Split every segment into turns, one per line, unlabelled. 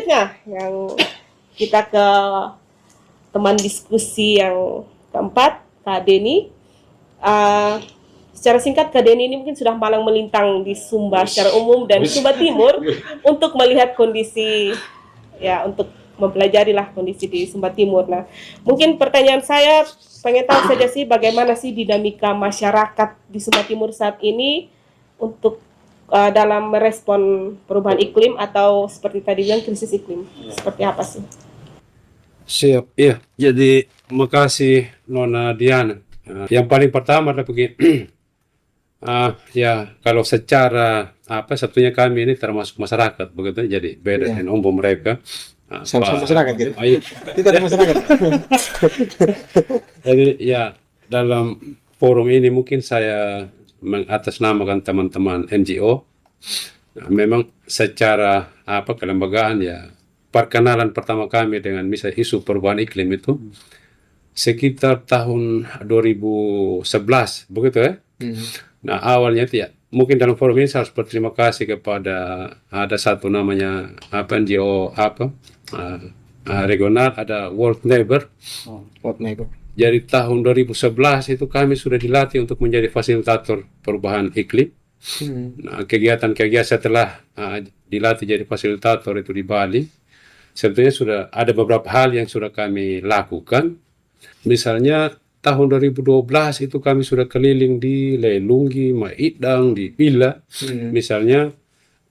selanjutnya yang kita ke teman diskusi yang keempat, Kak Denny. Secara singkat, Kak Denny ini mungkin sudah malang melintang di Sumba secara umum dan Sumba Timur untuk melihat kondisi, ya, untuk mempelajari lah kondisi di Sumba Timur. Nah, mungkin pertanyaan saya pengen tahu saja sih bagaimana sih dinamika masyarakat di Sumba Timur saat ini untuk dalam merespon perubahan iklim atau seperti tadi bilang krisis iklim. Seperti apa sih?
Siap, iya. Jadi, makasih Nona Diana. Yang paling pertama adalah begini. Ya, kalau secara sebetulnya kami ini termasuk masyarakat, begitu. Jadi beda
Iya.
dengan umum mereka.
Sama masyarakat gitu.
Iya.
Kita ada masyarakat.
Jadi ya dalam forum ini mungkin saya mengatasnamakan teman-teman NGO. Memang secara kelembagaan ya perkenalan pertama kami dengan misalnya isu perubahan iklim itu sekitar tahun 2011, begitu ya. Nah, awalnya itu ya, mungkin dalam forum ini saya harus berterima kasih kepada ada satu namanya NGO regional, ada World Neighbor.
World Neighbor.
Jadi tahun 2011 itu kami sudah dilatih untuk menjadi fasilitator perubahan iklim. Nah, kegiatan-kegiatan setelah dilatih jadi fasilitator itu di Bali, sebetulnya sudah ada beberapa hal yang sudah kami lakukan. Misalnya tahun 2012 itu kami sudah keliling di Lelungi, Maidang, di Bila. Misalnya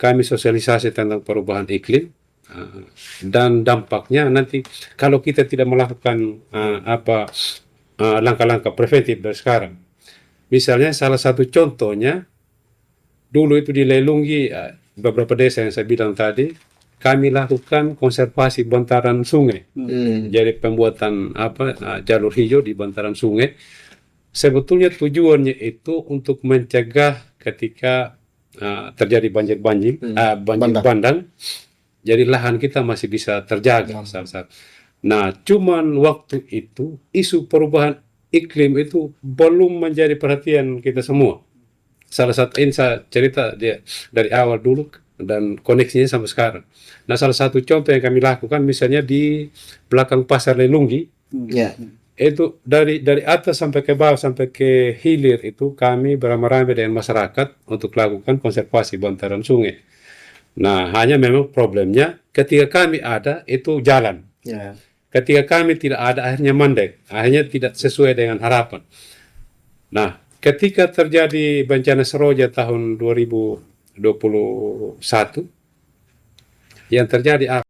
kami sosialisasi tentang perubahan iklim dan dampaknya nanti kalau kita tidak melakukan langkah-langkah preventif dari sekarang. Misalnya salah satu contohnya dulu itu di Lelungi, beberapa desa yang saya bilang tadi, kami lakukan konservasi bantaran sungai. Jadi pembuatan jalur hijau di bantaran sungai. Sebetulnya tujuannya itu untuk mencegah ketika terjadi banjir bandang. Jadi lahan kita masih bisa terjaga. Nah, cuman waktu itu isu perubahan iklim itu belum menjadi perhatian kita semua. Salah satu ini saya cerita dari awal dulu dan koneksinya sampai sekarang. Nah, salah satu contoh yang kami lakukan misalnya di belakang pasar Lelungi, itu dari atas sampai ke bawah sampai ke hilir itu kami beramai-ramai dengan masyarakat untuk lakukan konservasi bantaran sungai. Nah, hanya memang problemnya ketika kami ada itu jalan. Ketika kami tidak ada akhirnya mandek, akhirnya tidak sesuai dengan harapan. Nah, ketika terjadi bencana Seroja tahun 2021, yang terjadi